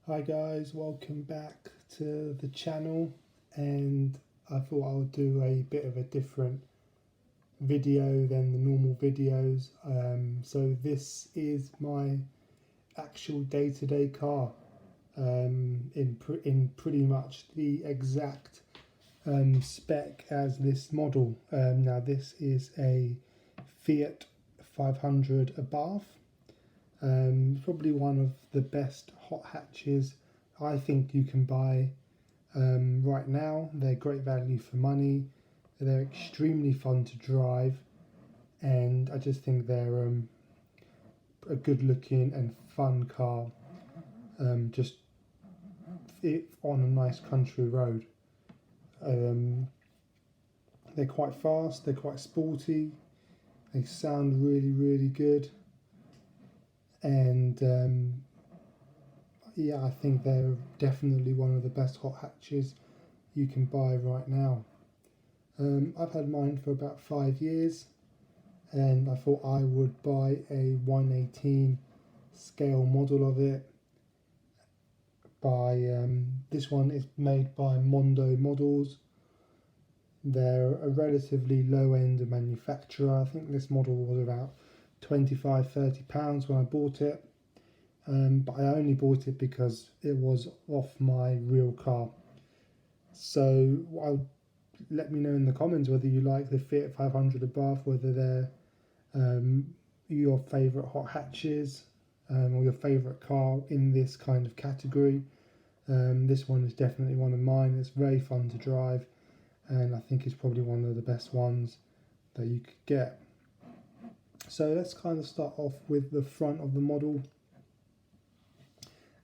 Hi guys, welcome back to the channel, and I thought I would do a bit of a different video than the normal videos. So this is my actual day-to-day car, in pretty much the exact spec as this model. Now this is a Fiat 500 Abarth. Probably one of the best hot hatches I think you can buy right now. They're great value for money. They're extremely fun to drive, and I just think they're a good looking and fun car. Just on a nice country road. Um, they're quite fast. They're quite sporty. They sound really good, and yeah, I think they're definitely one of the best hot hatches you can buy right now. I've had mine for about 5 years, and I thought I would buy a 118 scale model of it. This one is made by Mondo Models. They're a relatively low-end manufacturer. I think this model was about £25–30 when I bought it. But I only bought it because it was off my real car. So let me know in the comments whether you like the Fiat 500 Abarth, whether they're your favourite hot hatches, or your favourite car in this kind of category. This one is definitely one of mine. It's very fun to drive, and I think it's probably one of the best ones that you could get. So let's kind of start off with the front of the model.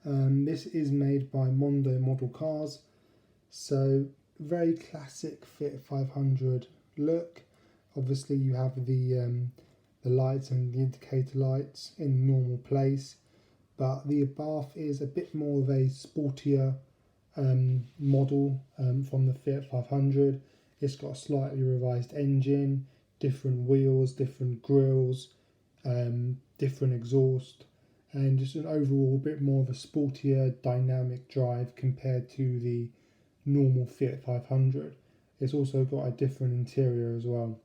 This is made by Mondo Model Cars, so very classic Fiat 500 look. Obviously you have the lights and the indicator lights in normal place, but the Abarth is a bit more of a sportier model from the Fiat 500. It's got a slightly revised engine, different wheels, different grills, different exhaust, and just an overall bit more of a sportier, dynamic drive compared to the normal Fiat 500. It's also got a different interior as well.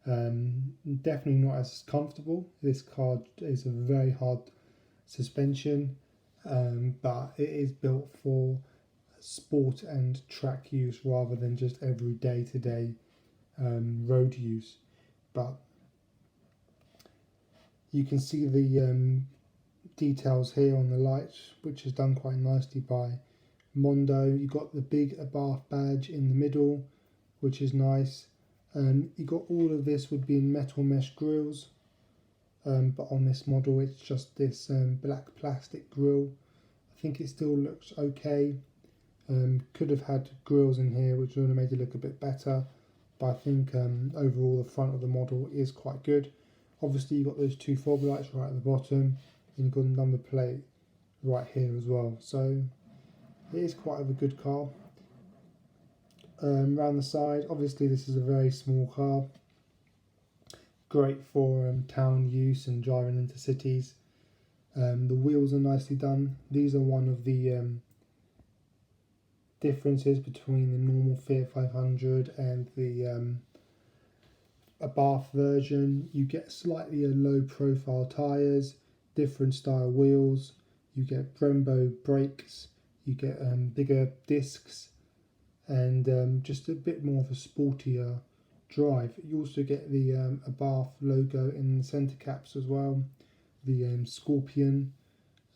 Definitely not as comfortable. This car is a very hard suspension, but it is built for sport and track use rather than just every day-to-day road use. But you can see the details here on the lights, which is done quite nicely by Mondo. You got the big Abarth badge in the middle, which is nice. You got all of this would be in metal mesh grills, but on this model it's just this black plastic grill. I think it still looks okay. Could have had grills in here which would have made it look a bit better, but I think overall the front of the model is quite good. Obviously you've got those two fog lights right at the bottom, and you've got a number plate right here as well, so it is quite a good car. Around the side, obviously this is a very small car, great for town use and driving into cities. The wheels are nicely done. These are one of the differences between the normal Fiat 500 and the Abarth version. You get slightly low profile tyres, different style wheels, you get Brembo brakes, you get bigger discs, and just a bit more of a sportier drive. You also get the Abarth logo in the centre caps as well, the Scorpion.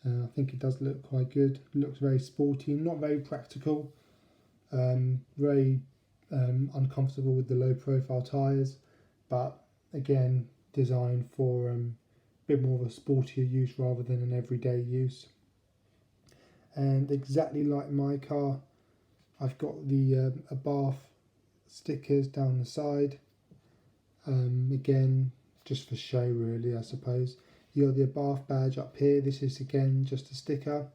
I think it does look quite good. It looks very sporty, not very practical, very uncomfortable with the low profile tyres, but again designed for a bit more of a sportier use rather than an everyday use. And exactly like my car, I've got the Abarth stickers down the side, again just for show really, I suppose. You got the Abarth badge up here. This is again just a sticker,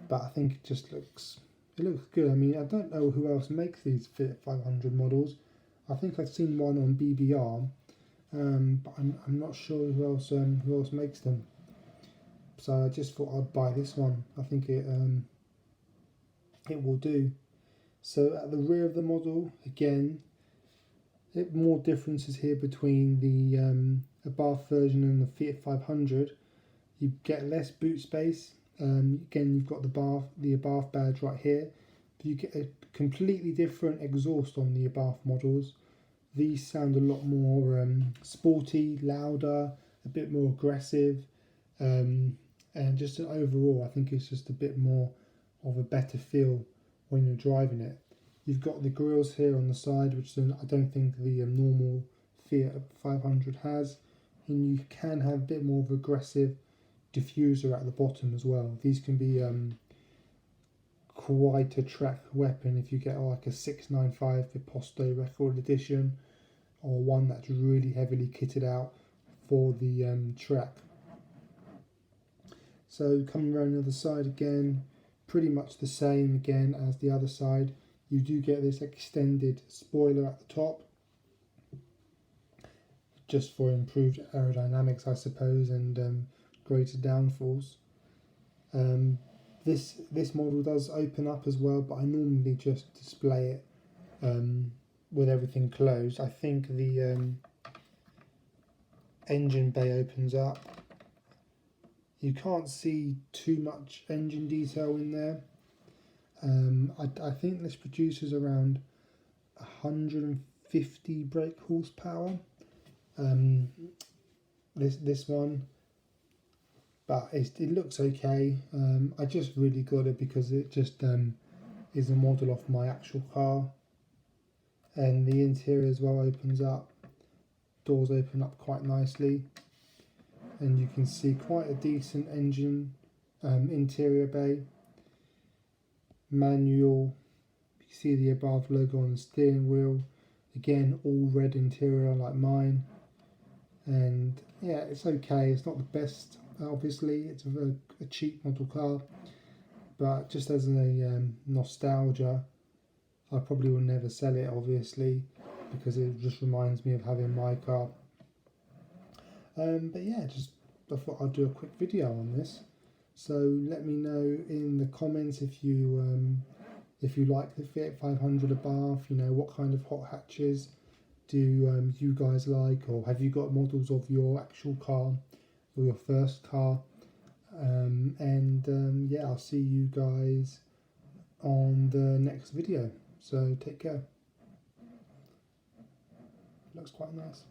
but I think it looks good. I mean, I don't know who else makes these Fiat 500 models. I think I've seen one on BBR, but I'm not sure who else makes them. so I just thought I'd buy this one. I think it will do. So at the rear of the model, again, more differences here between the Abarth version and the Fiat 500. You get less boot space. Again, you've got the Abarth badge right here. You get a completely different exhaust on the Abarth models. These sound a lot more sporty, louder, a bit more aggressive, and just overall, I think it's just a bit more of a better feel when you're driving it. You've got the grills here on the side, which I don't think the normal Fiat 500 has, and you can have a bit more of aggressive diffuser at the bottom as well. These can be quite a track weapon if you get like a 695 Viposto Record Edition, or one that's really heavily kitted out for the track. So coming around the other side again, pretty much the same again as the other side. You do get this extended spoiler at the top, just for improved aerodynamics, I suppose, and greater downforce. This model does open up as well, but I normally just display it with everything closed. I think the engine bay opens up. You can't see too much engine detail in there. I think this produces around 150 brake horsepower. This one, but it looks okay. I just really got it because it just is a model of my actual car, and the interior as well opens up. Doors open up quite nicely, and you can see quite a decent engine interior bay. Manual, you see the Abarth logo on the steering wheel, again all red interior like mine, and yeah, it's okay. It's not the best, obviously. It's a cheap model car, but just as a nostalgia, I probably will never sell it, obviously, because it just reminds me of having my car. But yeah, I thought I'd do a quick video on this. So let me know in the comments if you like the Fiat 500 Abarth. You know, what kind of hot hatches do you guys like, or have you got models of your actual car or your first car? Yeah, I'll see you guys on the next video. So take care. Looks quite nice.